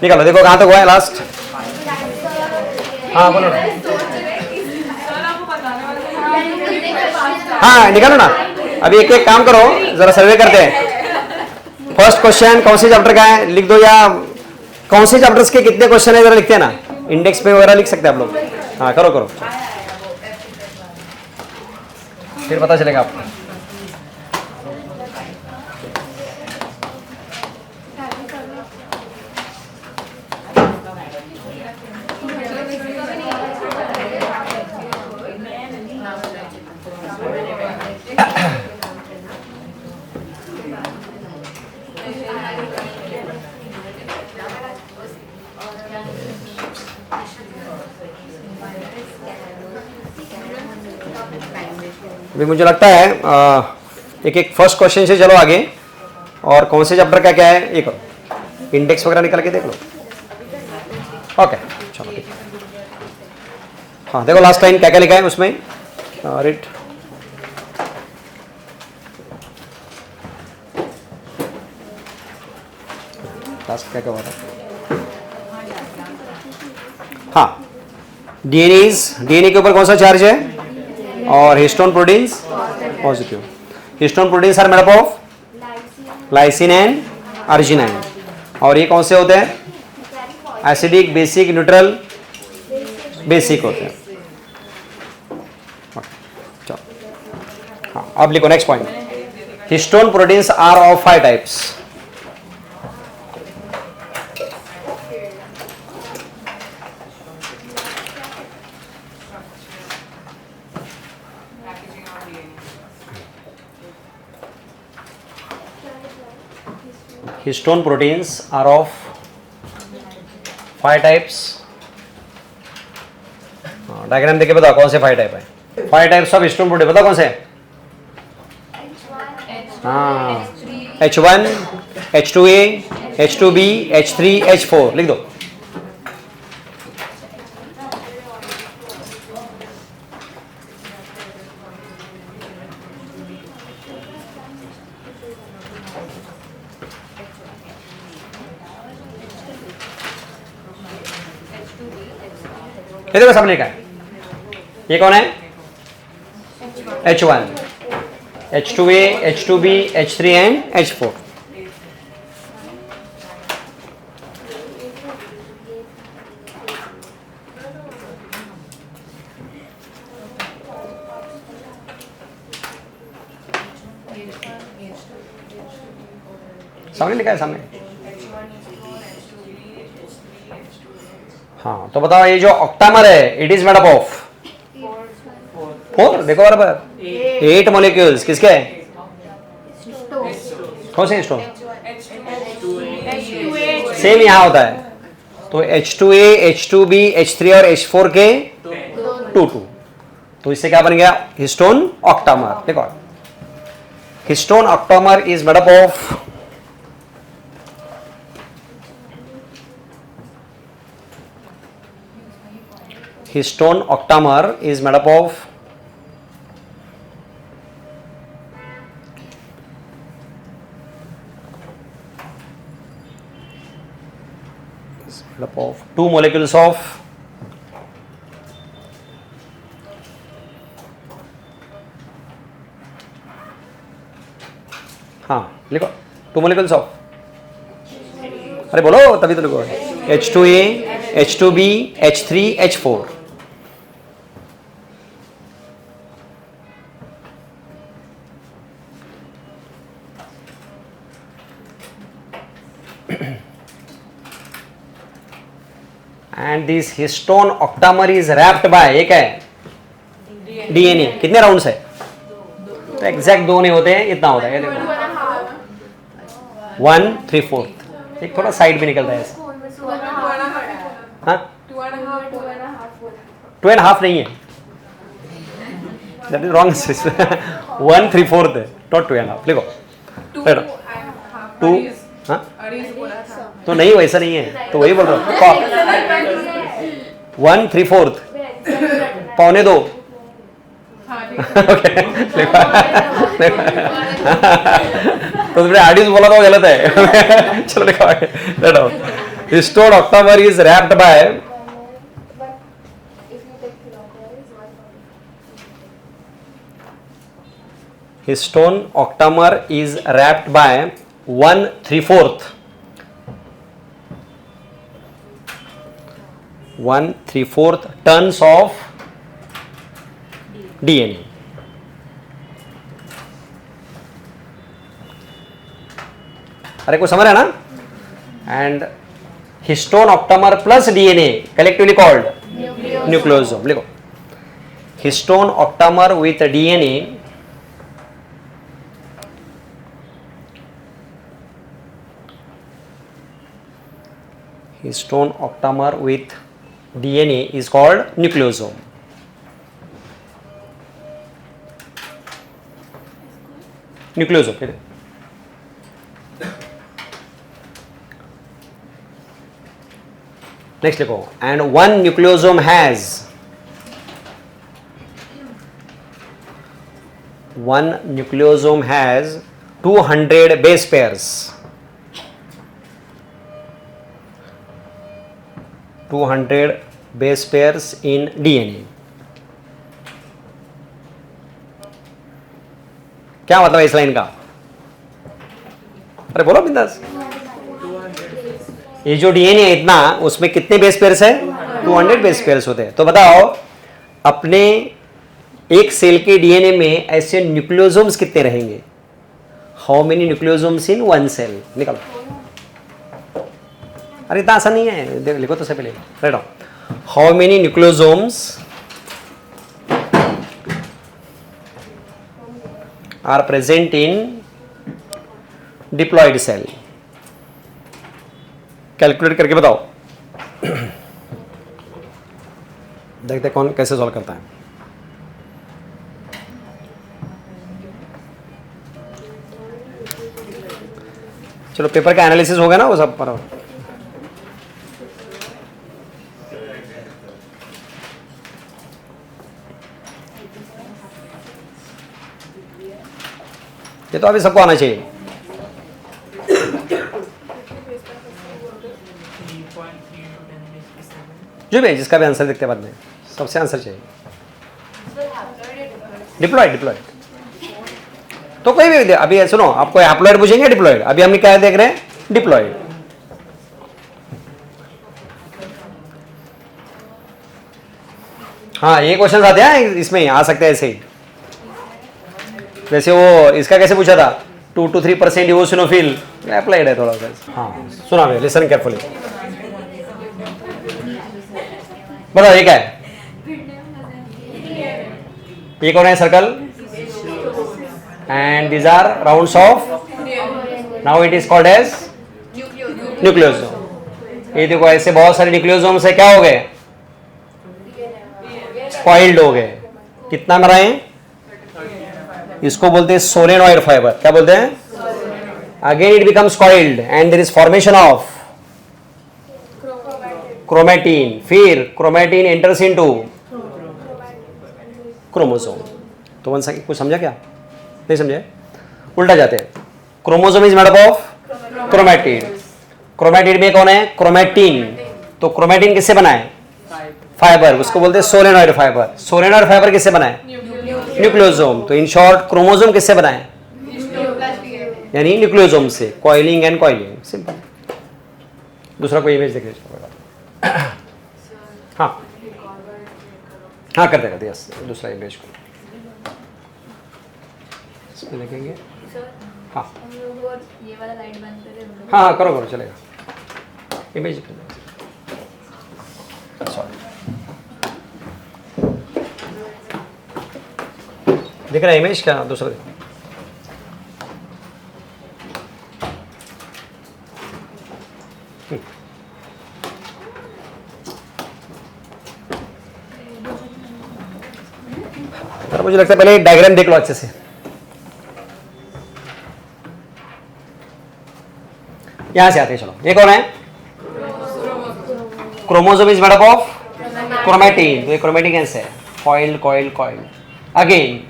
निकालो, देखो कहाँ तक हुआ है लास्ट। हाँ बोलो। हाँ निकालो ना, अभी एक एक काम करो, जरा सर्वे करते हैं। फर्स्ट क्वेश्चन कौन से चैप्टर का है लिख दो, या कौन से चैप्टर्स के कितने क्वेश्चन है जरा लिखते हैं ना, इंडेक्स पे वगैरह लिख सकते हैं आप लोग। हाँ करो करो, फिर पता चलेगा आपको। अभी मुझे लगता है एक एक फर्स्ट क्वेश्चन से चलो आगे, और कौन से चैप्टर का क्या है ये करो, इंडेक्स वगैरह निकाल के देख लो। ओके चलो ठीक है। हाँ देखो लास्ट टाइम क्या क्या लिखा है उसमें, रिट लास्ट क्या क्या हुआ था। हाँ डीएनए के ऊपर कौन सा चार्ज है, और histone proteins positive. Histone proteins are made up of lysine and arginine, और ये कौन से होते हैं, एसिडिक, बेसिक, न्यूट्रल, बेसिक होते हैं। चलो हाँ अब लिखो next point, histone proteins are of 5 types. Histone proteins are of 5 types. Diagram देखे बताओ कौन से 5 टाइप है। 5 टाइप्स ऑफ हिस्टोन प्रोटीन बताओ कौन से। हाँ H1, H2A, H2B, H3, H4 लिख दो। ये देखो सबने कहा है, ये कौन है, H1, H2A, H2B, H3 and H4। सामने लिखा है सामने। हाँ तो बताओ ये जो ऑक्टामर है it is made up of 4, देखो बराबर 8 मॉलिक्यूल्स। किसके हैं, कौन से हिस्टोन, सेम यहाँ होता है तो H2A, H2B, H3 और H4 के 2 तो इससे क्या बन गया, हिस्टोन ऑक्टामर। देखो histone octamer is made up of Histone octamer is made up of made up of 2 molecules of हाँ लिखो 2 molecules of, अरे बोलो तभी तो लिखो, H2A, H2B, H3, H4। And this histone octamer is wrapped by, एक है डीएनए। कितने राउंड्स है, तो एग्जैक्ट 2 नहीं होते हैं, इतना होता है, देखो 1 3/4, एक थोड़ा साइड भी निकलता है ऐसा। हाँ 2.5 नहीं है, दैट इज रॉन्ग। 1 3/4 है, नॉट 2.5। लिखो 2, हाँ तो नहीं वैसा नहीं है, तो वही बोल रहा हूँ। 1 3/4 पौने 2। ओके तो तुमने आर्टिस्ट बोला तो गलत है। चलो लिखो histone octamer is wrapped by histone octamer is wrapped by 1/3 tons of DNA. अरे कुछ समझ रहे हैं ना? And histone octamer plus DNA collectively called nucleosome. लिखो histone octamer with DNA histone octamer with DNA is called nucleosome. Nucleosome. Next लिखो. And one nucleosome has 200 base pairs. 200 base pairs in DNA. क्या मतलब है इस line का? अरे बोलो बिंदास. ये जो डीएनए है इतना, उसमें कितने बेस पेयर्स है? 200 बेस पेयर्स होते हैं. तो बताओ अपने एक सेल के डीएनए में ऐसे न्यूक्लियोसोम्स कितने रहेंगे? How many nucleosomes in one cell? निकालो. अरे इतना आसान नहीं है, लिखो तो से पहले. Write down. How many nucleosomes are present in diploid cell? Calculate करके बताओ. देखते कौन कैसे सॉल्व करता है. चलो पेपर का एनालिसिस हो गया ना वो सब पर. ये तो अभी सबको आना चाहिए. जो भी है जिसका भी आंसर देखते बाद में सबसे आंसर चाहिए. डिप्लॉयड. तो कोई भी अभी सुनो, आपको हैप्लॉयड पूछेंगे डिप्लॉयड. अभी हम क्या देख रहे हैं? डिप्लॉयड. हाँ ये क्वेश्चन आते हैं इसमें, आ सकते हैं ऐसे ही. वैसे वो इसका कैसे पूछा था? 2 to 3% इओसिनोफिल. अप्लाइड है थोड़ा सा. हाँ सुना भाई, लिसन केयरफुली. बताओ ये क्या है? ये कौन है? Circle. And these are rounds of. Now it is called as nucleosome. ये देखो ऐसे बहुत सारे न्यूक्लियोसोम से क्या हो गए? कॉइल्ड हो गए. कितना में रहे? इसको बोलते हैं सोलेनॉइड फाइबर. क्या बोलते हैं? Again it becomes coiled and there is formation of chromatin. फिर क्रोमेटिन एंटर्स इनटू क्रोमोसोम. तो वन सेकंड, कुछ समझा क्या? नहीं समझे? उल्टा जाते हैं. Chromosome is made up of chromatin. Chromatin में कौन है? क्रोमेटिन. तो क्रोमेटिन किससे बना है? फाइबर. उसको बोलते हैं सोलेनॉइड फाइबर. सोलेनॉइड फाइबर किससे बना है? न्यूक्लियोसोम. तो इन शॉर्ट क्रोमोसोम किससे बना है? यानी न्यूक्लियोसोम से. Coiling and coiling. सिंपल. दूसरा कोई इमेज देखिए. हाँ हाँ कर देगा. यस दूसरा इमेज को इसमें देखेंगे. हाँ ये वाला लाइट बंद करें. हाँ करो चलेगा. इमेज सॉरी दिख रहा है इमेज क्या? दूसरा देखो. मुझे लगता है पहले डायग्राम देख लो अच्छे से. यहां से आते हैं. चलो ये कौन है? Chromosome is made up of chromatin. तो ये क्रोमेटिन कैसे है? कॉइल्ड. अगेन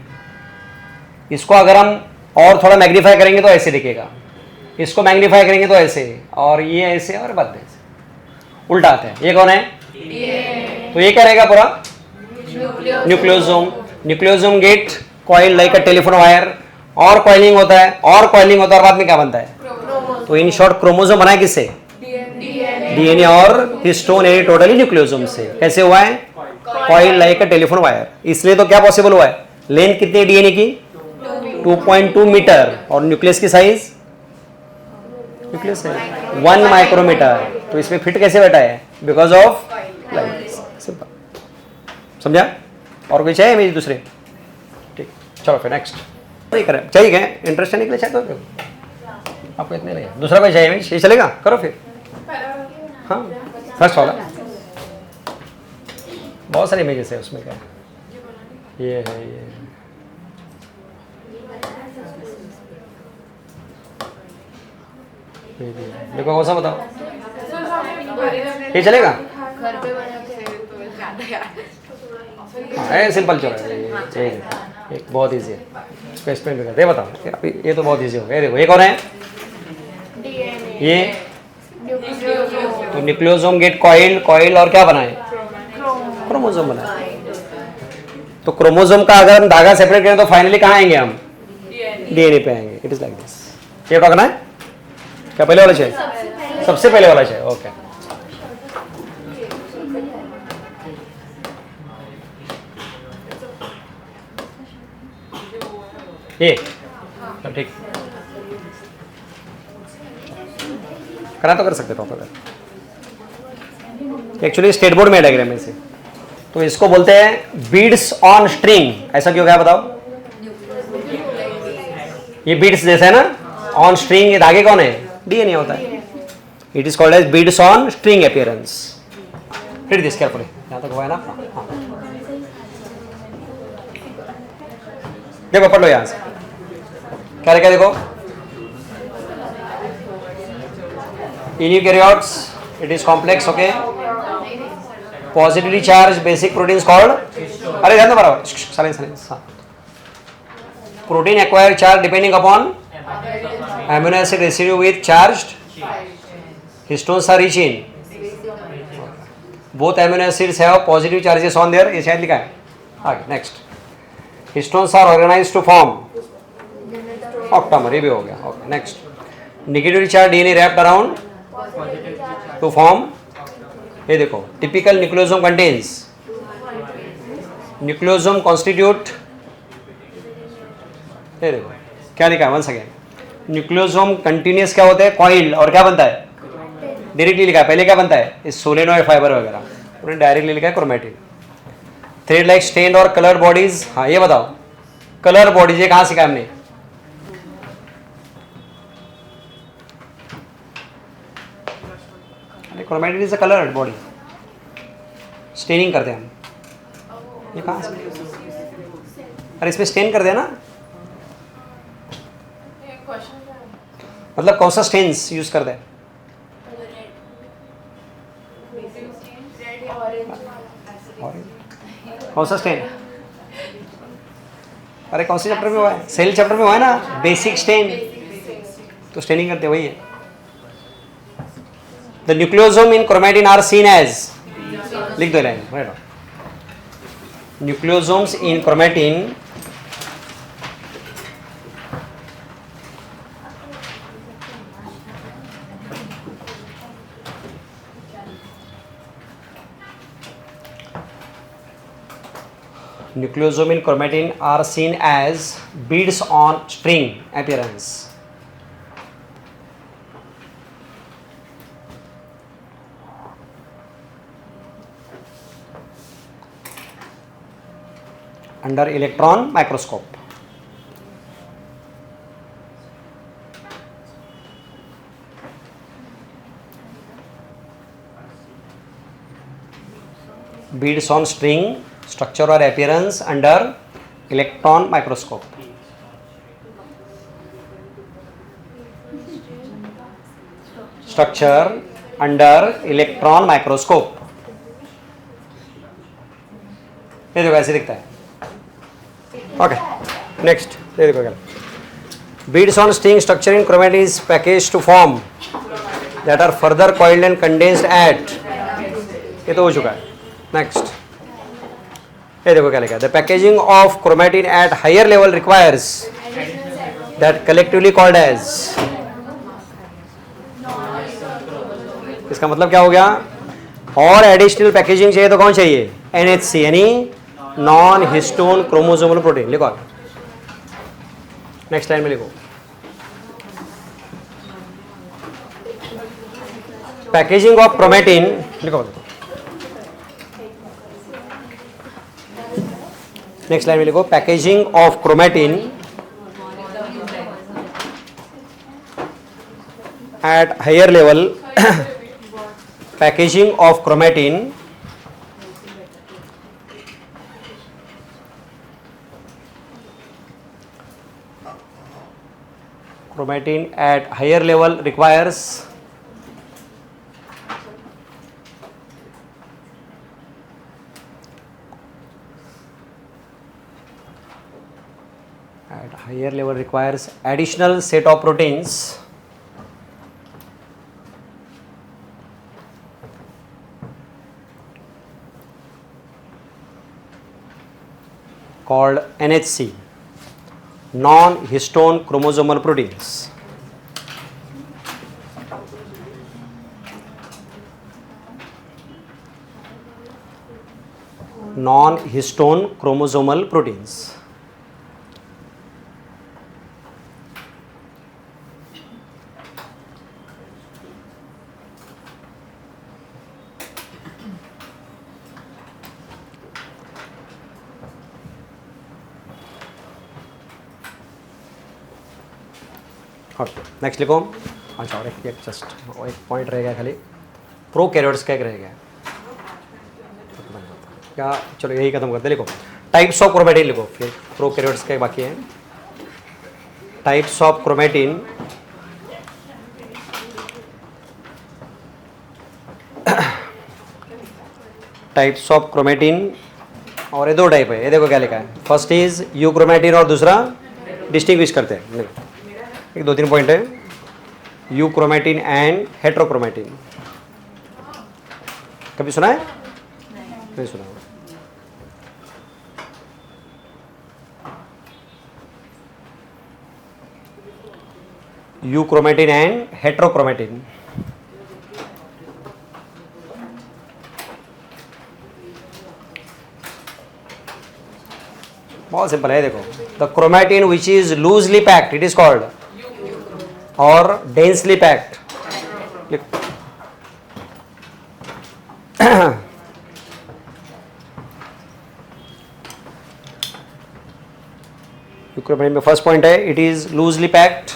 इसको अगर हम और थोड़ा मैग्नीफाई करेंगे तो ऐसे दिखेगा. इसको मैग्नीफाई करेंगे तो ऐसे, और ये ऐसे और बाद ऐसे. उल्टा आते हैं। ये कौन है? तो ये क्या रहेगा पूरा? Nucleosome. Nucleosome get coil like a telephone wire, और कॉइलिंग होता है, और कॉइलिंग होता है, और बाद में क्या बनता है? तो इन शॉर्ट क्रोमोसोम बना है किससे? डीएनए और हिस्टोन यानी टोटली न्यूक्लियोसोम से। कैसे हुआ है? Coil like a telephone wire. इसलिए तो क्या पॉसिबल हुआ है? लेंथ कितनी है डीएनए की? 2.2 मीटर, और न्यूक्लियस की साइज, न्यूक्लियस है 1 माइक्रोमीटर। तो इसमें फिट कैसे बैठा है? Because of light. सिंपल, समझा? और कोई चाहिए मेरी दूसरे? ठीक, चलो फिर नेक्स्ट। नहीं करें, चाहिए क्या? इंटरेस्ट नहीं के लिए चाहिए तो आपको इतने लगे, दूसरा कोई चाहिए? ये चलेगा, करो फिर। हाँ, फर्स्ट वाला बहुत सारी इमेजेस है उसमें। क्या ये है? ये देखो कौन सा बताओ, ये चलेगा? हाँ, सिंपल चल रहा है। एक बहुत इजी है, इसको एक्सप्लेन भी करते हैं। बताओ अभी, ये तो बहुत इजी हो गया। देखो ये कौन है? ये तो न्यूक्लियोसोम गेट कॉइल, कॉइल और क्या बनाए? क्रोमोसोम बनाए। तो क्रोमोसोम का अगर हम धागा सेपरेट करें तो फाइनली कहाँ आएंगे हम? डीएनए पे आएंगे। It is like this. ये पकड़ना है क्या? पहले वाला चाहिए? सबसे पहले वाला चाहिए। ओके, ये ठीक करा तो कर सकते प्रॉपर। एक्चुअली स्टेट बोर्ड में डायग्राम में से, तो इसको बोलते हैं बीड्स ऑन स्ट्रिंग। ऐसा क्यों? क्या बताओ? ये बीड्स जैसे है ना, ऑन स्ट्रिंग। ये धागे कौन है? डीएनए होता है। It is called as beads on string appearance. Read this carefully. यहां तक हुआ है ना? हाँ। देखो पढ़ लो यहां से क्या लिखा? देखो, in eukaryotes it is complex, okay, positively charged basic proteins called, अरे ध्यान दो बराबर, silence. protein acquire charge depending upon amino acid residue with charged histones are rich in, both amino acids have positive charges on their, ये शायद लिखा है आगे। next, histones are organized to form octamer, ये भी हो गया। okay, next, negatively charged DNA wrapped around to form, ये देखो, typical nucleosome contains, nucleosome constitute, ये देखो क्या लिखा है वंस अगेन, न्यूक्लियोसोम कंटिन्यूस क्या होते हैं? कॉइल, और क्या बनता है? डायरेक्टली लिखा है। पहले क्या बनता है? इस सोलेनोइड फाइबर वगैरह, उन्होंने डायरेक्टली लिखा है क्रोमैटिन। थ्रेड लाइक स्टेन्ड और कलर्ड बॉडीज। हाँ ये बताओ, कलर बॉडीज ये कहाँ सीखा हमने? Chromatin is a coloured body, staining करते हैं हम। ये कहाँ से? अरे इसमें स्टेन करते हैं ना, मतलब कौन सा स्टेन्स यूज करते हैं? कौन सा स्टेन? अरे कौन से चैप्टर में हुआ है? सेल चैप्टर में हुआ है ना, बेसिक स्टेन। तो स्टेनिंग करते वही है। The nucleosome in chromatin are seen as, लिख दो line, nucleosomes in chromatin nucleosome in chromatin are seen as beads on string appearance. Under electron microscope. Beads on string, structure or appearance under electron microscope. Structure under electron microscope. ये देखो ऐसे दिखता है। Okay next, ये देखो क्या, beads on string structure in chromatin is packaged to form that are further coiled and condensed at ये तो हो चुका है. नेक्स्ट ये देखो क्या लिखा है. The packaging of chromatin at higher level requires that collectively called as. इसका मतलब क्या हो गया? और एडिशनल पैकेजिंग चाहिए तो कौन चाहिए? NHC यानी नॉन हिस्टोन क्रोमोसोमल प्रोटीन. लिखो नेक्स्ट लाइन में लिखो. पैकेजिंग ऑफ क्रोमेटिन लिखो. नेक्स्ट लाइन में लिखो. Packaging of chromatin at higher level packaging of chromatin at higher level requires additional set of proteins called NHC, non-histone chromosomal proteins. Non-histone chromosomal proteins. Next लिखो. अच्छा और एक just एक point रह गया खाली. प्रोकैरियोट्स का एक रह गया क्या? चलो यही खत्म करते. लिखो टाइप्स ऑफ क्रोमेटिन लिखो. फिर प्रोकैरियोट्स का बाकी है. Types of chromatin types of chromatin और ये दो टाइप है. ये देखो क्या लिखा है. फर्स्ट इज यू क्रोमेटिन और दूसरा डिस्टिंग्विश करते हैं. एक दो तीन पॉइंट है. You chromatin and heterochromatin. कभी सुना है? नहीं सुना. You chromatin and heterochromatin. बहुत सिंपल है. देखो the chromatin which is loosely packed it is called और डेंसली पैक्ड. क्रोमेटिन में फर्स्ट पॉइंट है it is loosely packed.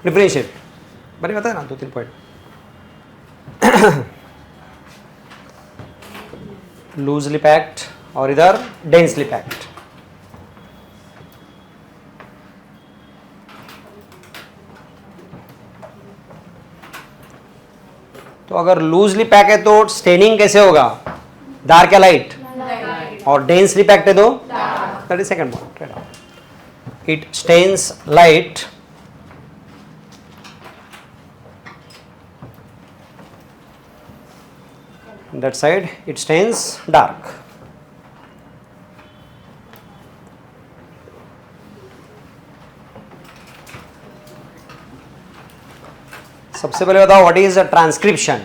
Differentiate मैंने बताया ना. दो तीन पॉइंट. लूजली पैक्ड और इधर डेंसली पैक्ड. तो अगर लूजली पैक है तो स्टेनिंग कैसे होगा? डार्क या लाइट? और डेंसली पैक्ड है तो 30 second point. It stains light that side it stains dark. सबसे पहले बताओ व्हाट इज ट्रांसक्रिप्शन.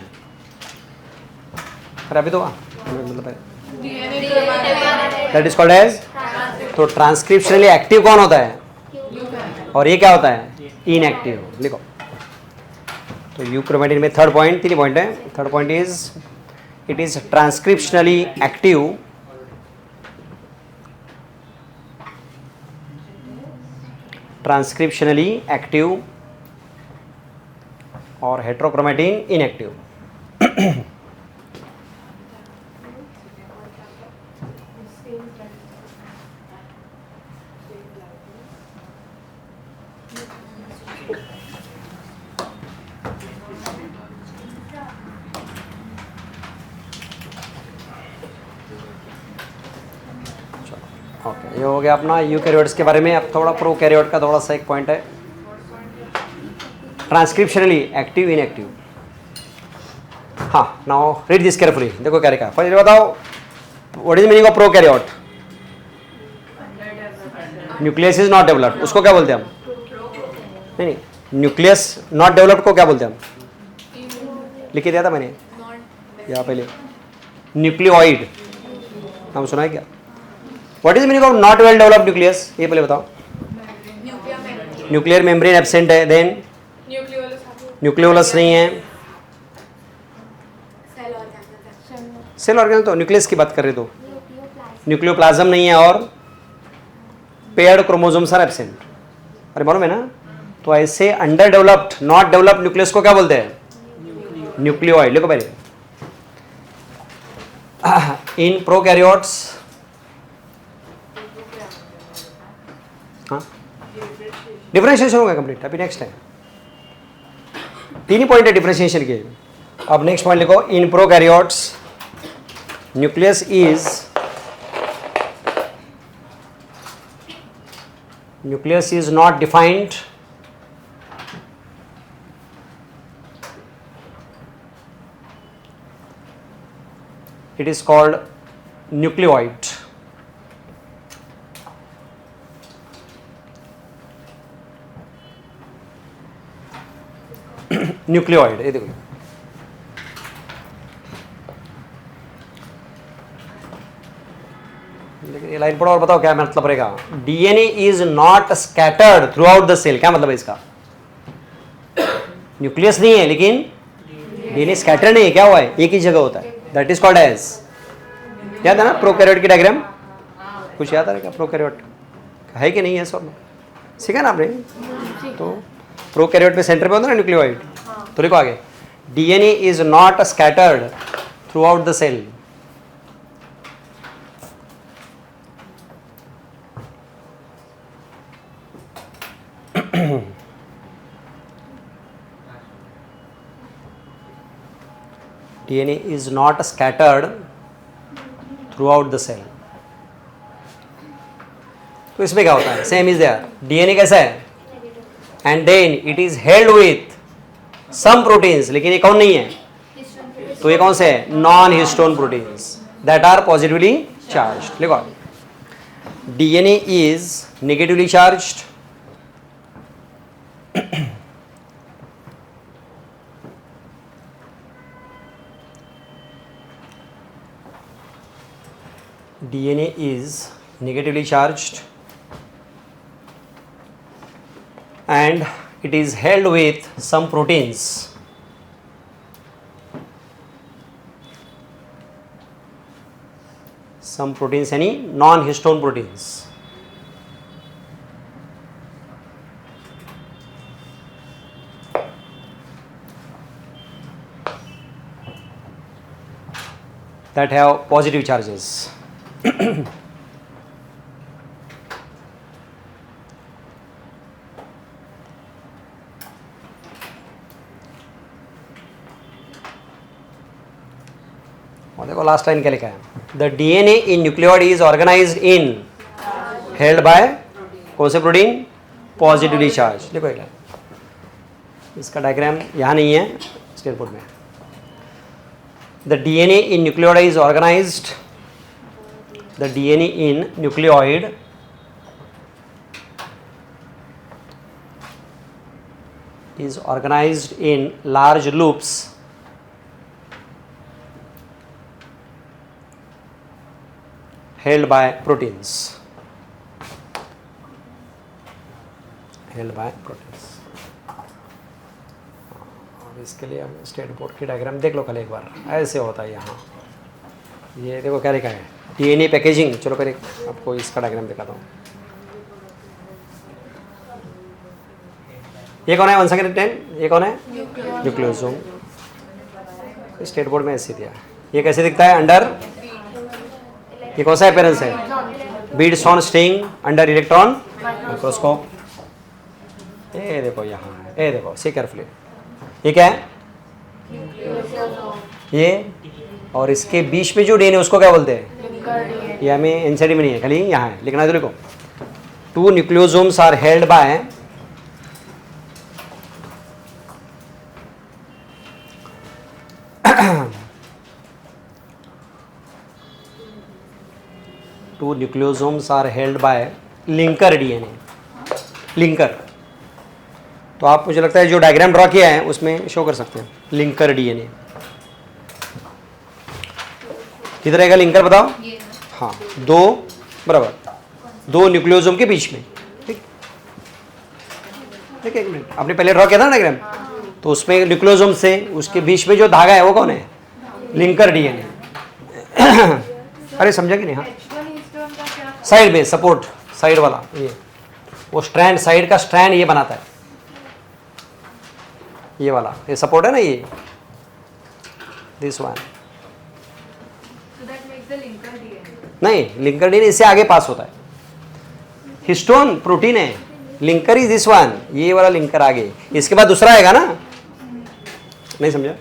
अरे अभी तो दैट इज कॉल्ड एज. तो ट्रांसक्रिप्शनली एक्टिव कौन होता है? और ये क्या होता है? इनएक्टिव. लिखो. तो यू क्रोमेटिन में थर्ड पॉइंट, तीन पॉइंट है. Third point is it is transcriptionally active और हेट्रोक्रोमेटिन इनएक्टिव. ओके ये हो गया अपना यूकैरियोट्स के बारे में. अब थोड़ा प्रोकैरियोट का थोड़ा सा एक पॉइंट है. Transcriptionally active inactive. हाँ, नाउ रीड दिस केयरफुली. देखो क्या लिखा है. पहले बताओ what is meaning of prokaryote. Nucleus is not developed, उसको क्या बोलते हैं हम? नहीं, न्यूक्लियस नॉट डेवलप्ड को क्या बोलते हैं हम? लिख के दिया था मैंने यहाँ पहले. न्यूक्लियोइड नाम सुना है क्या? What is meaning of not well developed nucleus, ये पहले बताओ. न्यूक्लियर मेम्ब्रेन एब्सेंट है. देन न्यूक्लियोलस नहीं है. सेल ऑर्गेनल तो न्यूक्लियस की बात कर रहे तो. न्यूक्लियोप्लाज्म नहीं है और पेयर्ड क्रोमोसोम्स आर एब्सेंट. अरे मालूम है ना. तो ऐसे under developed not developed nucleus को क्या बोलते हैं? न्यूक्लियोइड. लिखो पहले. इन प्रोकैरियोट्स, हाँ डिफरेंशिएशन हो गया कंप्लीट. अभी नेक्स्ट है. 3 ही पॉइंट है डिफरेंशिएशन के. अब नेक्स्ट पॉइंट लिखो. In prokaryotes nucleus is not defined. It is called nucleoid. Nucleoid. ये देखो. लेकिन ये लाइन पढ़ो और बताओ क्या मतलब रहेगा. DNA is not scattered throughout the cell. क्या मतलब है इसका? न्यूक्लियस नहीं है लेकिन डीएनए स्कैटर नहीं है. क्या हुआ है? एक ही जगह होता है. That is called as. याद है ना प्रोकैरियोट की डायग्राम? कुछ याद आ रहा है क्या? प्रोकैरियोट है कि नहीं है? सब सीखा ना आपने. तो प्रोकैरियोट में सेंटर पे होता है ना न्यूक्लियोइड. तो लिखो आगे. DNA is not scattered throughout the cell. DNA is not scattered throughout the cell. तो इसमें क्या होता है? Same is there. डीएनए कैसा है? And then it is held with some proteins. लेकिन ये कौन नहीं है? तो ये कौन से है? Non histone proteins that are positively charged. लिखो. DNA is negatively charged. DNA is negatively charged and it is held with some proteins. Some proteins, any non-histone proteins. That have positive charges. और देखो last line क्या लिखा है. The DNA in nucleoid is organised in held by कौन से protein? Positively charge. देखो एक line. इसका डायग्राम यहाँ नहीं है स्टेट बोर्ड में. The DNA in nucleoid is organised. The DNA in nucleoid is organized in large loops held by proteins. Held by proteins. और इसके लिए हम स्टेट बोर्ड की डायग्राम देख लो कल एक बार. ऐसे होता है यहाँ. ये देखो क्या लिखा है. DNA packaging. चलो पहले आपको इसका डायग्राम दिखाता हूँ. ये कौन है? 1 सेकंड 10. ये कौन है? न्यूक्लियोसोम. स्टेट बोर्ड में ऐसे दिया. ये कैसे दिखता है? अंडर. ये कौन सा अपीयरेंस है? Beads on sting under electron microscope. ये देखो यहाँ है. ये देखो सी केयरफुली. ये क्या है? ये. और इसके बीच में जो डीएनए उसको क्या बोलते हैं? ये हमें एनसीडी में नहीं है, खाली यहाँ है. लिखना है तो लिखो. 2 nucleosomes are held by 2 nucleosomes are held by linker DNA. Linker, तो आप मुझे लगता है जो डायग्राम ड्रॉ किया है उसमें शो कर सकते हैं लिंकर डीएनए. किधर रहेगा लिंकर बताओ? ये हाँ, 2 बराबर 2 न्यूक्लियोसोम के बीच में. ठीक, ठीक, एक मिनट, आपने पहले ड्रॉ किया था ना डायग्राम, तो उसमें न्यूक्लियोसोम से उसके बीच में जो धागा है वो कौन है? Linker DNA. अरे समझा कि नहीं? हाँ, साइड में सपोर्ट, साइड वाला ये, वो स्ट्रैंड, साइड का स्ट्रैंड ये बनाता है, ये वाला, ये सपोर्ट है ना, ये दिस वन. नहीं, लिंकर डीएनए इससे आगे पास होता है. हिस्टोन प्रोटीन है, लिंकर इज दिस वन, ये वाला लिंकर आगे, इसके बाद दूसरा आएगा ना. नहीं समझा?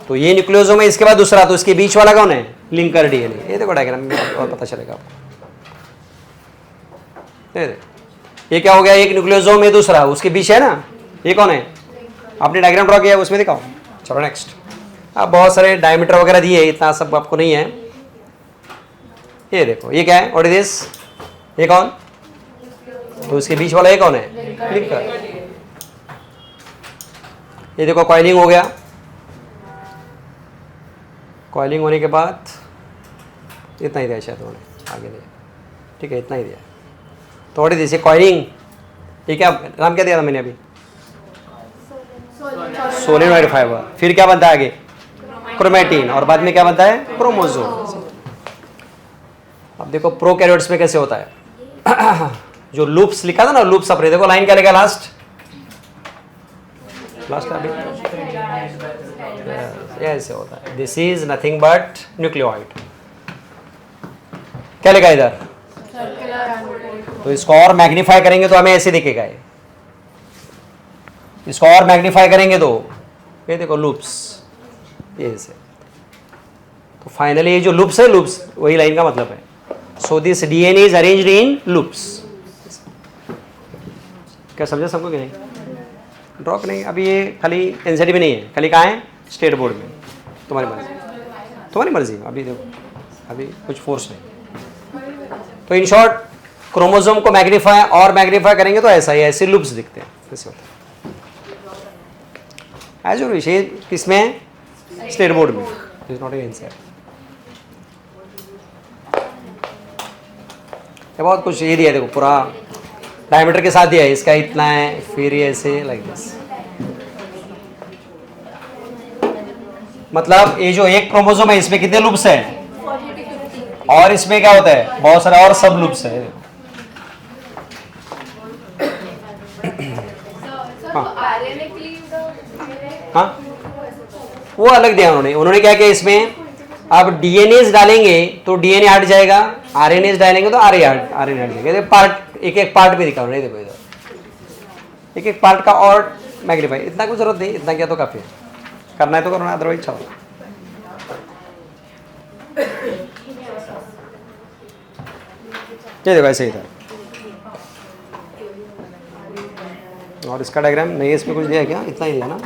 तो ये न्यूक्लियोसोम है, इसके बाद दूसरा, तो इसके बीच वाला कौन है? Linker DNA. ये देखो डायग्राम में और पता चलेगा आपको. ये क्या हो गया? एक न्यूक्लियोसोम है, दूसरा उसके बीच है ना, ये कौन है? आपने डायग्राम ड्रॉ किया है उसमें दिखाओ. चलो नेक्स्ट. अब बहुत सारे डायमीटर वगैरह दिए, इतना सब आपको नहीं है. ये देखो, ये क्या है? What is this? ये कौन? तो इसके बीच वाला ये कौन है? लिंकर. ये देखो कॉइलिंग हो गया. कॉइलिंग होने के बाद इतना ही दिया शायद उन्होंने, आगे दिया. ठीक है, इतना ही दिया. तो व्हाट इज दिस? ये कॉइलिंग, ये क्या नाम क्या दिया था मैंने अभी? Solenoid fibre. फिर क्या बनता है आगे? क्रोमैटिन. और बाद में क्या बनता है? क्रोमोसोम. अब देखो प्रोकैरियोट्स में कैसे होता है. जो लूप्स लिखा था ना, लूप्स, अपने देखो लाइन क्या लिखा लास्ट अभी, ऐसे होता है. This is nothing but nucleoid. क्या लिखा इधर? तो इसको और मैग्नीफाई करेंगे तो हमें ऐसे दिखेगा. ये इसको और मैग्नीफाई करेंगे तो ये देखो लूप्स, ये ऐसे. तो फाइनली ये जो लूप्स है, लूप्स वही लाइन का मतलब है. So this DNA is arranged in loops. क्या समझा सबको कि नहीं? ड्रॉप नहीं, अभी ये खाली एनसीटी में नहीं है, खाली कहाँ है? स्टेट बोर्ड में. तुम्हारी मर्जी, तुम्हारी मर्जी. अभी देखो, अभी कुछ फोर्स नहीं. तो इन शॉर्ट क्रोमोसोम को मैग्नीफाई और मैग्नीफाई करेंगे तो ऐसा ही, ऐसे लूप्स दिखते हैं. ऐसे होता है एज और विषय. किसमें? स्टेट बोर्ड में. Is not NCT. ये बहुत कुछ ये दिया है, देखो पूरा डायमीटर के साथ दिया है, इसका इतना है, फिर ये ऐसे लाइक दिस. मतलब ये जो एक क्रोमोसोम है इसमें कितने लूप्स हैं? और इसमें क्या होता है? बहुत सारे और सब लूप्स है. हाँ, वो अलग दिया उन्होंने क्या किया इसमें? अब डीएनएस डालेंगे तो डीएनए हट जाएगा, आरएनएस डालेंगे तो आरएनए हट जाएगा. पार्ट, एक एक पार्ट भी दिखा रहे. देखो इधर एक एक पार्ट का और मैग्नीफाई. इतना कुछ जरूरत नहीं, इतना क्या तो काफी है. करना है तो करो ना, अदरवाइज छोड़ो. ये देखो ऐसे ही था. और इसका डायग्राम नहीं, इसमें कुछ दिया है क्या? इतना ही दिया ना.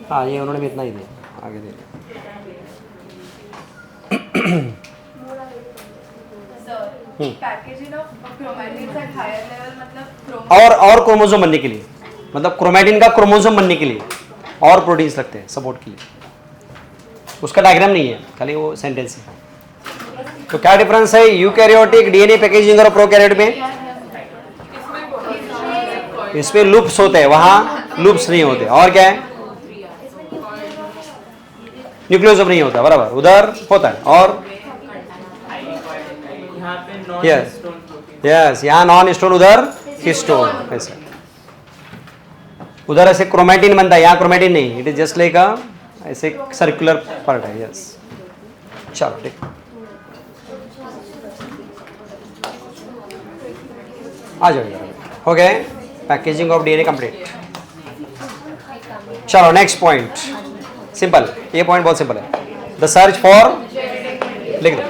हाँ, ये उन्होंने भी इतना ही दिया, आगे दे दिया. और क्रोमोसोम बनने के लिए, मतलब क्रोमैटिन का क्रोमोसोम बनने के लिए और प्रोटीन्स लगते हैं सपोर्ट के लिए. उसका डायग्राम नहीं है, खाली वो सेंटेंस है. तो क्या डिफरेंस है यूकैरियोटिक डीएनए पैकेजिंग और प्रोकैरियोट में? इसमें लूप्स होते हैं, वहां लूप्स नहीं होते. और क्या है? न्यूक्लियोसोम नहीं होता, बराबर. उधर होता है. और यस, यहाँ नॉन हिस्टोन, उधर हिस्टोन. ऐसे उधर ऐसे क्रोमैटिन बनता है, यहाँ क्रोमैटिन नहीं. इट इज जस्ट लाइक ऐसे सर्कुलर पार्ट है. यस. चलो ठीक, आ जाओ. हो गए पैकेजिंग ऑफ डीएनए कंप्लीट. चलो नेक्स्ट पॉइंट. सिंपल, ये पॉइंट बहुत सिंपल है. द सर्च फॉर, लिख दो.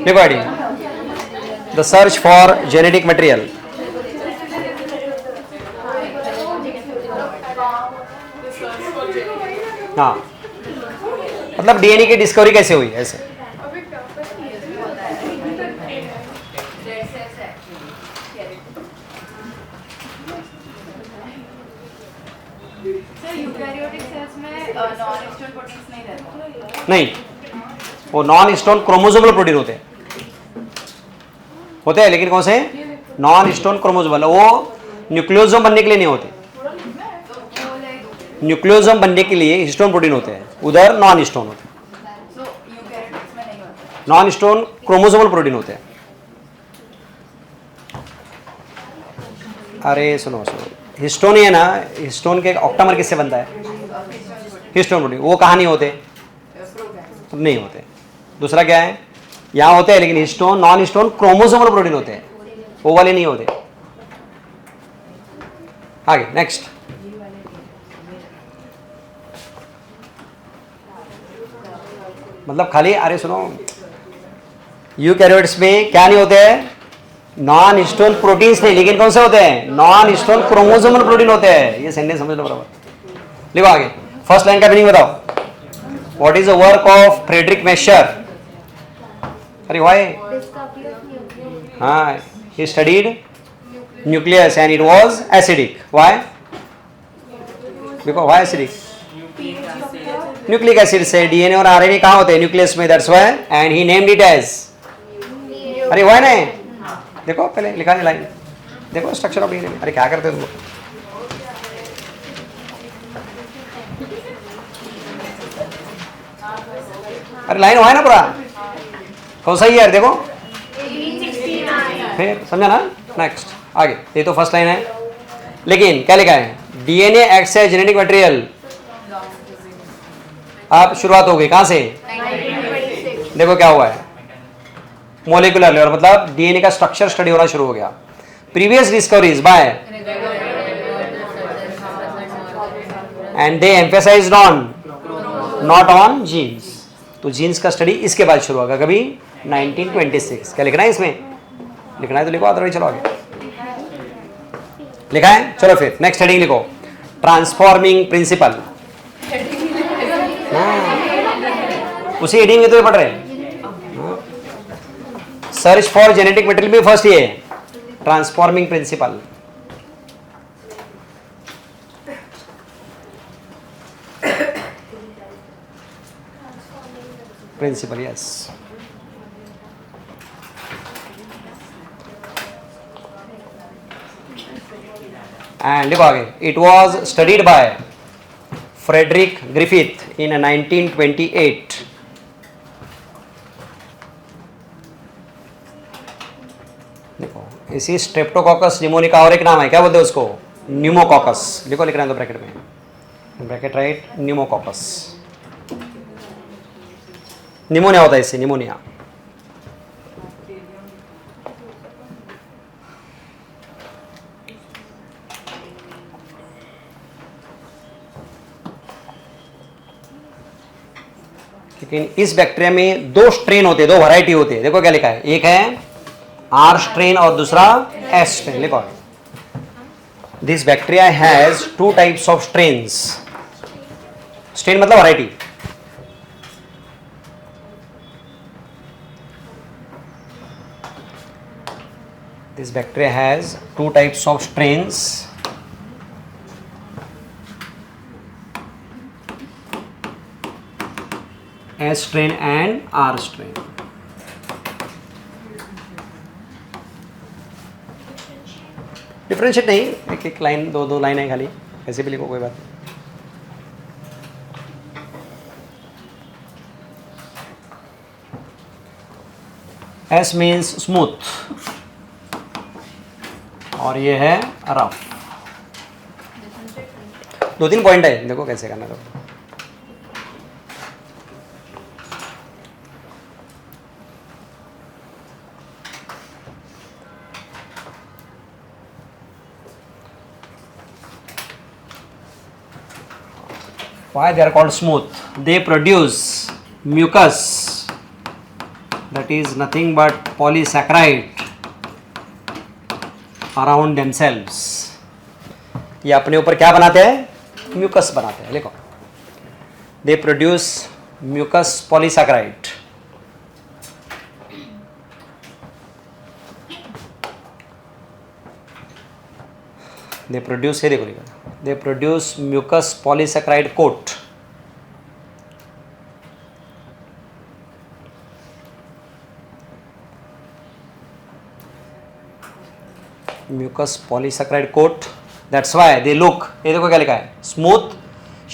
देखो ID, the search for genetic material. हाँ, मतलब डीएनए की डिस्कवरी कैसे हुई ऐसे। यूकैरियोटिक सेल्स में नॉन हिस्टोन प्रोटीन्स नहीं रहते। नहीं, वो नॉन हिस्टोन क्रोमोसोमल प्रोटीन होते हैं लेकिन कौन से नॉन हिस्टोन क्रोमोसोमल, वो न्यूक्लियोसोम बनने के लिए नहीं होते। न्यूक्लियोसोम बनने के लिए हिस्टोन प्रोटीन होते हैं, उधर नॉन हिस्टोन होते हैं। यूकैरियोटिक्स में नहीं होता। नॉन हिस्टोन क्रोमोसोमल प्रोटीन होते हैं। अरे सुनो सुनो, हिस्टोन है ना, हिस्टोन के ऑक्टामर किससे बनता है? Histone protein. वो कहाँ नहीं होते? नहीं होते। दूसरा क्या है, यहाँ होते हैं लेकिन histone non histone chromosomal protein होते हैं, वो वाले नहीं होते। आगे नेक्स्ट, मतलब खाली अरे सुनो, यूकैरियोट्स में क्या नहीं होते हैं? नॉन हिस्टोन प्रोटीन्स नहीं, लेकिन कौन से होते हैं? नॉन हिस्टोन क्रोमोसोमल प्रोटीन होते हैं। ये सेंटेंस समझ लो बराबर। लिखो आगे, फर्स्ट लाइन का मीनिंग बताओ। What is the work of Friedrich Miescher? अरे व्हाई? हाँ, he studied nucleus and it was acidic. Why? Because why acidic? Nucleic acid से डीएनए और आरएनए कहाँ होते हैं? न्यूक्लियस में, that's why and he named it as. अरे why नहीं? देखो पहले लिखा है लाइन, देखो स्ट्रक्चर ऑफ डीएनए। अरे क्या करते हो तुम? अरे लाइन हुआ है ना पूरा, कौन सा ईयर देखो, फिर समझा ना। नेक्स्ट आगे, ये तो फर्स्ट लाइन है, लेकिन क्या लिखा है? DNA acts as genetic material. अब शुरुआत हो गई कहां से? देखो क्या हुआ है, मोलिकुलर लेवल, मतलब डीएनए का स्ट्रक्चर स्टडी होना शुरू हो गया। Previous discoveries by and they emphasised on not on genes. तो जीन्स का स्टडी इसके बाद शुरू होगा कभी 1926। क्या लिखना है इसमें? लिखना है तो लिखो, अदरवाइज चलो आगे। लिखा है, चलो फिर नेक्स्ट हेडिंग लिखो, ट्रांसफॉर्मिंग प्रिंसिपल। उसी हेडिंग में तो ये पढ़ रहे हैं। सर्च फॉर जेनेटिक मटेरियल में फर्स्ट ये transforming principle. Principle yes. And लिखो आगे, it was studied by Frederick Griffith in 1928। देखो, इसी स्ट्रेप्टोकॉकस निमोनिया का और एक नाम है, क्या बोलते हैं उसको? न्यूमोकॉकस। लिखो, लिख रहे हैं तो ब्रैकेट में, ब्रैकेट राइट, न्यूमोकॉकस। निमोनिया होता है इससे, निमोनिया। लेकिन इस बैक्टीरिया में दो स्ट्रेन होते हैं, दो वैरायटी होते हैं। देखो क्या लिखा है, एक है आर स्ट्रेन और दूसरा एस स्ट्रेन। लिखो, this bacteria has two types of strains. Strain मतलब variety. This bacteria has two types of strains. S strain and R strain. Differentiate नहीं, एक एक लाइन, दो दो लाइन है खाली, ऐसे भी लिखो, कोई बात नहीं। S means smooth और ये है रफ। दो तीन पॉइंट है, देखो कैसे करना है। Why they are called smooth? They produce mucus, that is nothing but polysaccharide around themselves. ये अपने ऊपर क्या बनाते हैं? म्यूकस बनाते हैं। लिखो, they produce mucus polysaccharide. They produce, ये देखो लिखा, they produce mucus polysaccharide coat. Mucus polysaccharide coat. That's why they look, ये देखो क्या लिखा है, smooth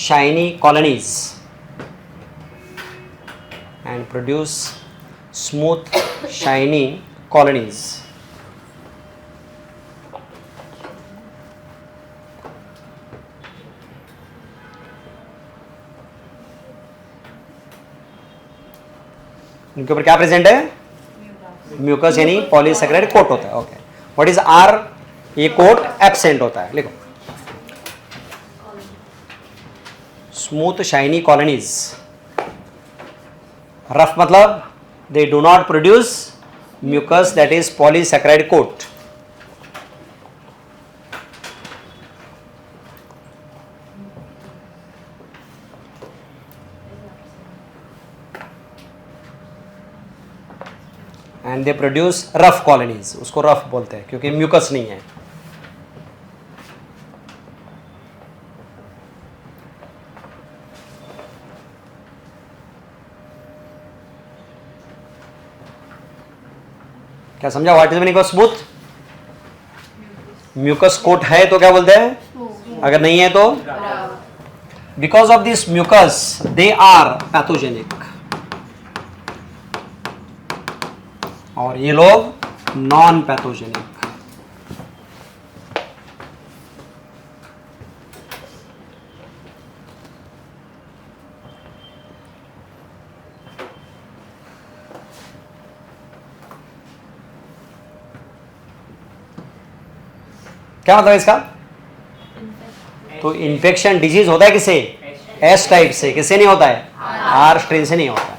shiny colonies and produce smooth shiny colonies. इनके ऊपर क्या प्रेजेंट है, म्यूकस यानी पॉलीसैकेराइड कोट होता है. ओके, व्हाट इज आर, ये कोट एब्सेंट होता है. लिखो स्मूथ शाइनी कॉलोनीज. रफ मतलब they do not produce mucus that is polysaccharide coat. And they produce rough colonies. उसको रफ बोलते हैं क्योंकि म्यूकस नहीं है. क्या समझा? What is meaning of smooth? Mucus coat है तो क्या बोलते हैं, अगर नहीं है तो because of this mucus they are pathogenic. और ये लोग नॉन पैथोजेनिक. क्या मतलब इसका? तो इन्फेक्शन डिजीज होता है किसे, एस टाइप से. किससे नहीं होता है, आर स्ट्रेन से नहीं होता है.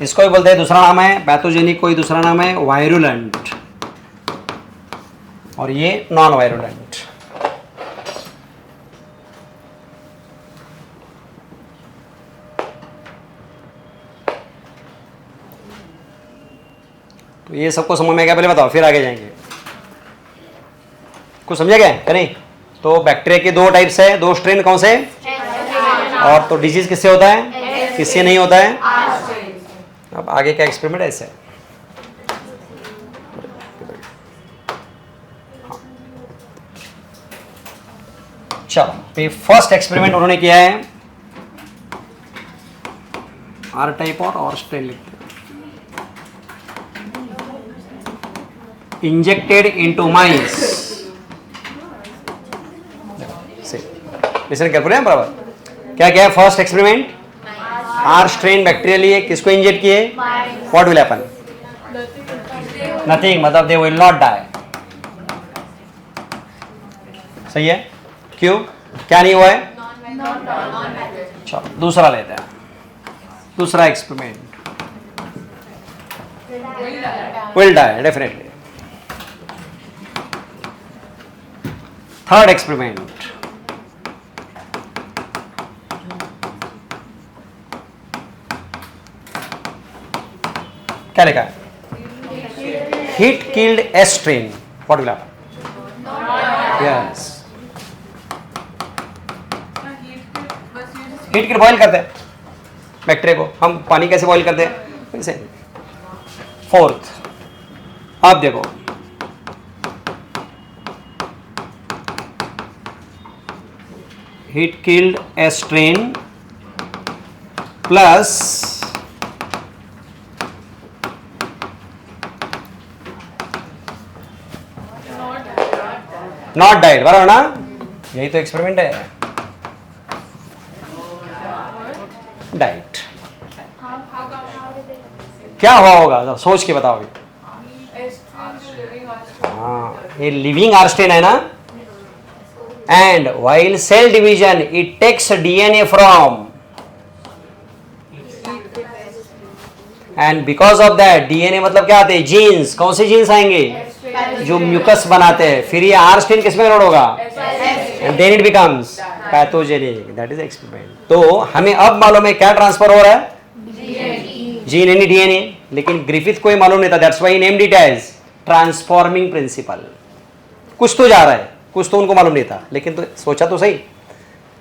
इसको भी बोलते हैं, दूसरा नाम है पैथोजेनिक, कोई दूसरा नाम है वायरुलेंट, और ये नॉन वायरुलेंट. तो ये सबको समझ में क्या, पहले बताओ फिर आगे जाएंगे. कुछ समझा गया कि नहीं? तो बैक्टीरिया के दो टाइप्स है, दो स्ट्रेन कौन से, और तो डिजीज किससे होता है, किससे नहीं होता है. अब आगे का एक्सपेरिमेंट ऐसे है. चलो, फर्स्ट एक्सपेरिमेंट उन्होंने किया है, आर टाइप और स्ट्रेन लिखते हैं. इंजेक्टेड इनटू माइस. लिसन केयरफुली बराबर. क्या क्या है first experiment, R strain bacteria लिए, किसको इंजेक्ट किए, व्हाट विल हैपन, नथिंग, मतलब दे विल नॉट डाई. सही है? क्यों, क्या नहीं हुआ है? चलो दूसरा लेते हैं. दूसरा experiment, will die definitely. Third experiment, क्या लिखा है, heat killed S strain, what will happen. Yes, heat kill boil करते हैं बैक्टीरिया को. हम पानी कैसे बॉइल करते हैं, वैसे. फोर्थ, आप देखो, heat killed S strain plus not died, बराबर ना? यही तो एक्सपेरिमेंट है. डाइट क्या हुआ होगा, तो सोच के बताओ. हाँ, ये लिविंग आर स्ट्रेन है ना. And while cell division it takes DNA from, and because of that DNA मतलब क्या आते हैं, जीन्स. कौन से जीन्स आएंगे, जो म्यूकस बनाते हैं. फिर ये आर स्ट्रेन किसमें लोड होगा, and then it becomes pathogenic, that is experiment. तो हमें अब मालूम है क्या ट्रांसफर हो रहा है, जीन एनी डीएनए, लेकिन ग्रिफिथ को ही मालूम नहीं था, that's why named it as transforming principle. कुछ तो जा रहा है, कुछ तो उनको मालूम नहीं था, लेकिन तो सोचा तो सही,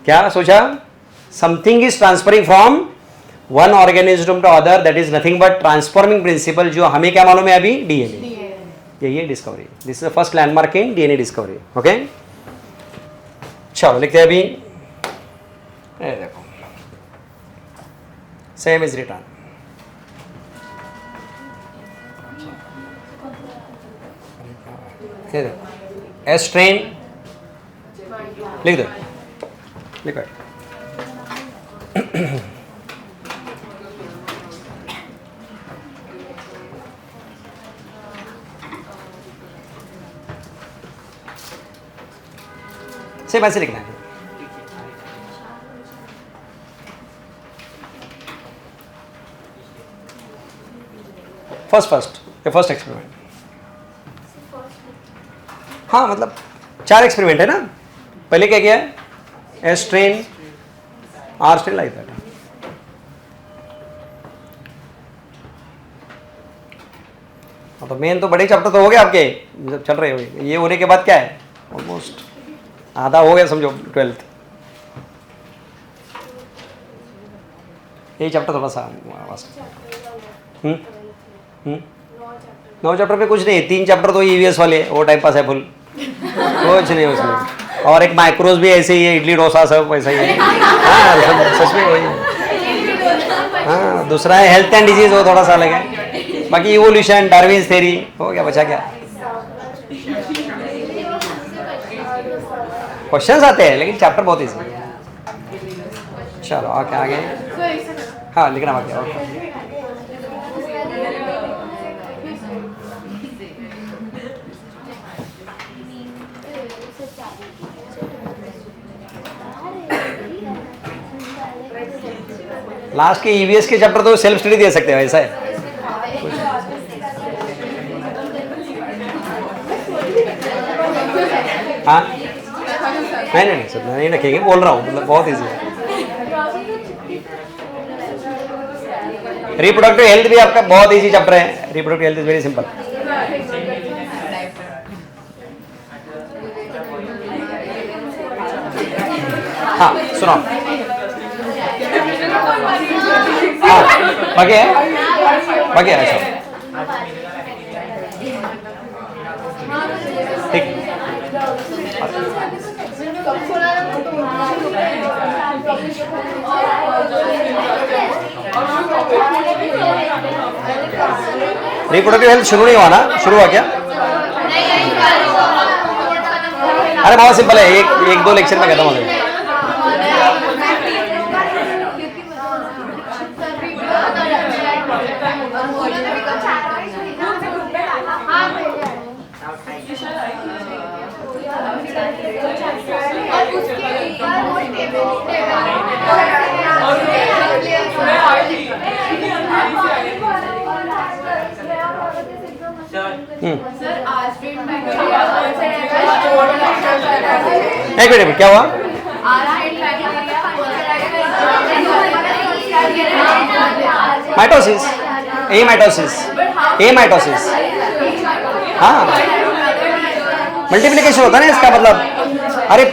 क्या सोचा, something is transferring from one organism to other, that is nothing but transforming principle, जो हमें क्या मालूम है अभी, डीएनए। यही है discovery, this is the first landmark in DNA discovery. Okay, चलो लिखते हैं अभी, ये देखो सेम इज रिटर्न, ये देखो एस ट्रेन लिख दो, लिखो सिर्फ ऐसे लिखना है। फर्स्ट एक्सपेरिमेंट, हाँ मतलब 4 एक्सपेरिमेंट है ना, पहले क्या किया है, S strain R strain like that. तो मेन तो बड़े चैप्टर तो हो गए आपके, जब चल रहे हो, ये होने के बाद क्या है, ऑलमोस्ट आधा हो गया समझो 12th। यही चैप्टर थोड़ा सा 9 चैप्टर पे कुछ नहीं, 3 चैप्टर तो ईवीएस वाले, वो टाइम पास है फुल, कुछ नहीं उसमें, और एक माइक्रोज भी ऐसे ही है, इडली डोसा सब वैसा ही है। हाँ सच में वही है। हाँ दूसरा है हेल्थ एंड डिजीज, वो थोड़ा सा अलग है, बाकी इवोल्यूशन, डार्विन्स थ्योरी हो गया, बचा क्या, क्वेश्चंस आते हैं लेकिन चैप्टर बहुत इजी है। चलो आगे आगे, हाँ लिखना बाकी और लास्ट के ईवीएस के चैप्टर तो सेल्फ स्टडी दे सकते हैं, ऐसा है। हाँ नहीं सर नहीं रखेंगे, बोल रहा हूँ, मतलब बहुत इजी है। रिप्रोडक्टिव हेल्थ भी आपका बहुत इजी चैप्टर है, reproductive health is very simple. हाँ सुनो, हाँ बाकी है अच्छा ठीक। रिप्रोडक्टिव हेल्थ शुरू नहीं हुआ ना, शुरू हुआ क्या, अरे बहुत सिंपल है, एक 2 लेक्चर में खत्म हो जाएगा। एक मिनट क्या हुआ, माइटोसिस, ए माइटोसिस, हाँ मल्टीप्लिकेशन होता है ना इसका मतलब, अरे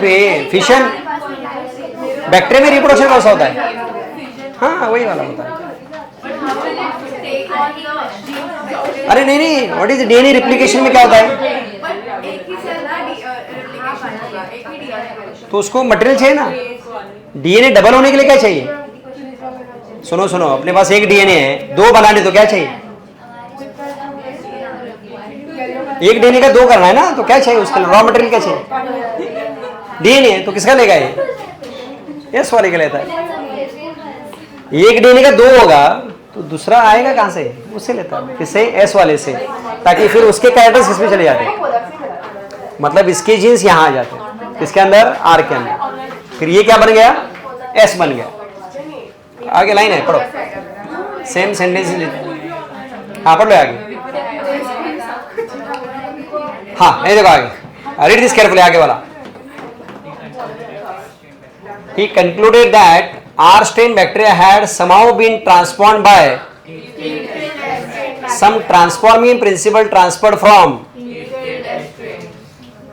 फिशन बैक्टीरिया में रिप्रोडक्शन कौन सा होता है, हाँ वही वाला होता है। अरे नहीं, व्हाट इज डीएनए रिप्लिकेशन में क्या होता है, तो उसको मटेरियल चाहिए ना, डीएनए डबल होने के लिए क्या चाहिए, सुनो अपने पास एक डीएनए है, 2 बनाने तो क्या चाहिए, एक डीएनए का 2 करना है ना, तो क्या चाहिए उसके लिए, रॉ मटेरियल क्या चाहिए, डीएनए, तो किसका लेगा ये, एस वाले का लेता है। एक डीएनए का 2 होगा तो दूसरा आएगा कहां से, उससे लेता है, किससे, एस वाले से, ताकि फिर उसके कैरेक्टर्स इसमें चले जाते हैं, मतलब इसके जीन्स यहाँ आ जाते हैं, इसके अंदर आर के अंदर, फिर ये क्या बन गया, एस बन गया। आगे लाइन है, पढ़ो, सेम सेंटेंस, हाँ पढ़ लो आगे, हाँ ये देखो आगे, रीड दिस केयरफुली, आगे वाला He concluded that R strain bacteria had somehow been transformed by some transforming principle transferred from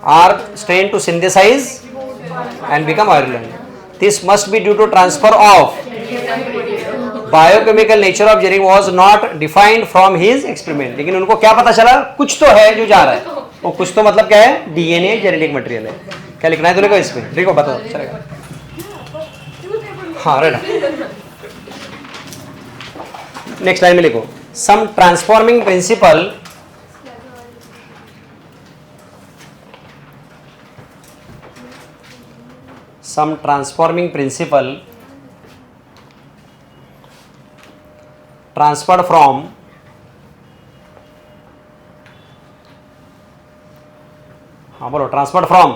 R strain to synthesize and become virulent. This must be due to transfer of biochemical nature of genetic was not defined from his experiment. लेकिन उनको क्या पता चला, कुछ तो है जो जा रहा है, वो कुछ तो मतलब क्या है, डीएनए जेनेटिक मटेरियल है. क्या लिखना है तुमको इसमें? देखो बताओ चलेगा. हाँ राइट. नेक्स्ट लाइन में लिखो some transforming principle some transforming principle transferred from हाँ बोलो transferred from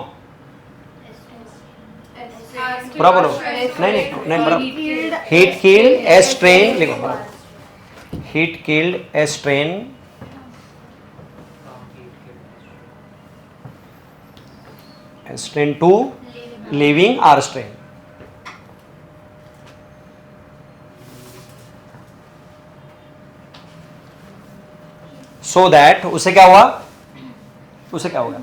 पूरा बोलो नहीं बड़ा heat killed S strain लिखो heat killed S strain S strain 2 leaving R strain. So that उसे क्या हुआ? उसे क्या होगा?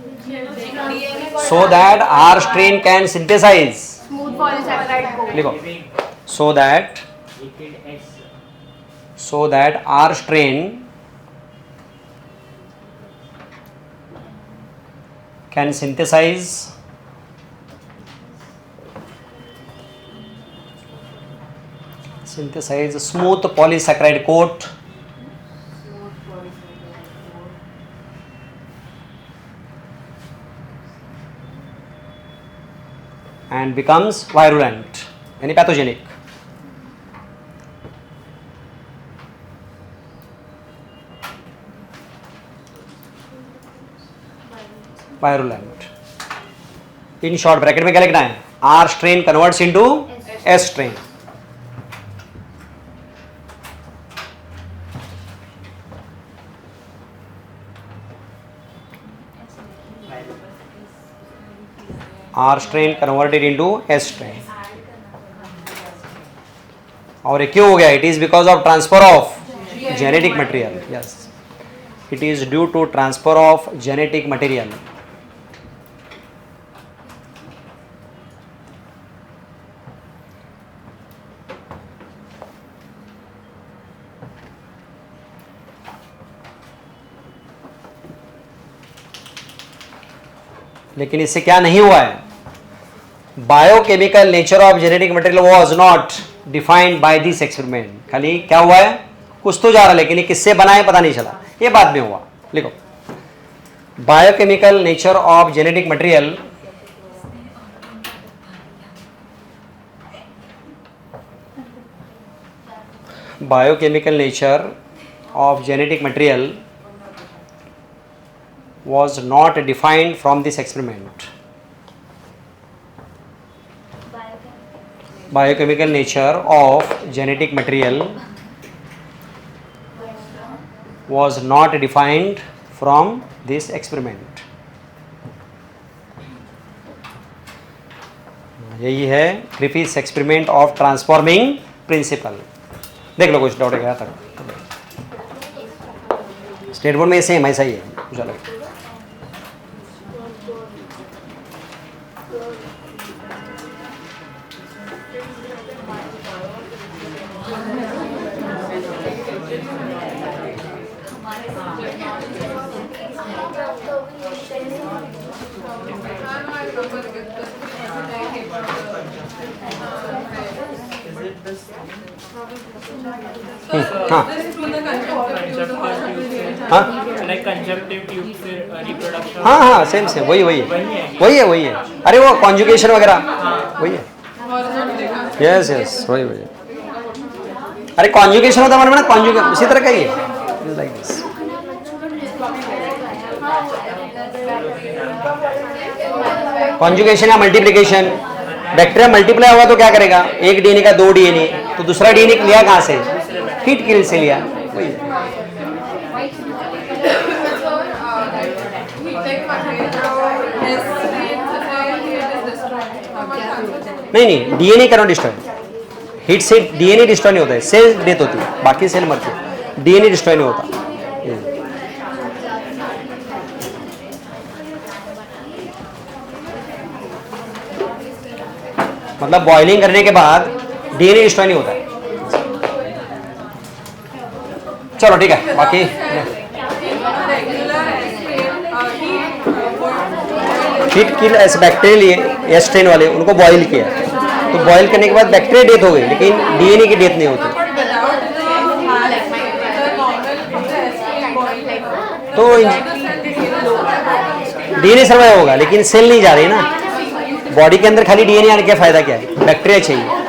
So that R strain can synthesize. Smooth polysaccharide coat. लिखो. So that R strain can synthesize smooth polysaccharide coat and becomes virulent यानी pathogenic. Virulent. In short bracket में क्या लिखना है? R strain converts into S strain. R strain converted into S strain. और ये क्यों हो गया? It is because of transfer of genetic material. Yes, it is due to transfer of genetic material. लेकिन इससे क्या नहीं हुआ है? Biochemical nature of genetic material was not defined by this experiment. खाली क्या हुआ है? कुछ तो जा रहा है लेकिन ये किससे बना है पता नहीं चला, ये बाद में हुआ. लिखो biochemical nature of genetic material biochemical nature of genetic material was not defined from this experiment. Biochemical nature of genetic material was not defined from this experiment. यही है Griffiths experiment of transforming principle. देख लो कुछ doubt है क्या तक? State board में same ऐसा ही है कुछ अलग. हाँ हाँ हाँ सेम सेम वही है. अरे वो कॉन्जुगेशन वगैरह वही है. यस यस वही. अरे कॉन्जुगेशन होता है कॉन्जुगेट इसी तरह का ही है लाइक दिस. कॉन्जुगेशन या मल्टीप्लिकेशन. बैक्टीरिया मल्टीप्लाई हुआ तो क्या करेगा? एक डीएनए का 2 डीएनए, तो दूसरा डीएनए लिया कहाँ से? हीट किल से लिया. वही नहीं नहीं, DNA can not destroy, heat से डीएनए डिस्ट्रॉय नहीं होता है, सेल डेथ होती है, बाकी सेल मरते हैं, डीएनए डिस्ट्रॉय नहीं होता। मतलब बॉइलिंग करने के बाद डीएनए डिस्ट्रॉय नहीं होता है। चलो ठीक है, बाकी हीट किल ऐसे बैक्टीरिया लिए या स्ट्रेन वाले उनको बॉईल किया, तो बॉईल करने के बाद बैक्टीरिया डेथ हो गई, लेकिन डीएनए की डेथ नहीं होती। तो डीएनए सर्वाइव होगा, लेकिन सेल नहीं जा रही ना, बॉडी के अंदर खाली डीएनए आने का फायदा क्या है, बैक्टीरिया चाहिए।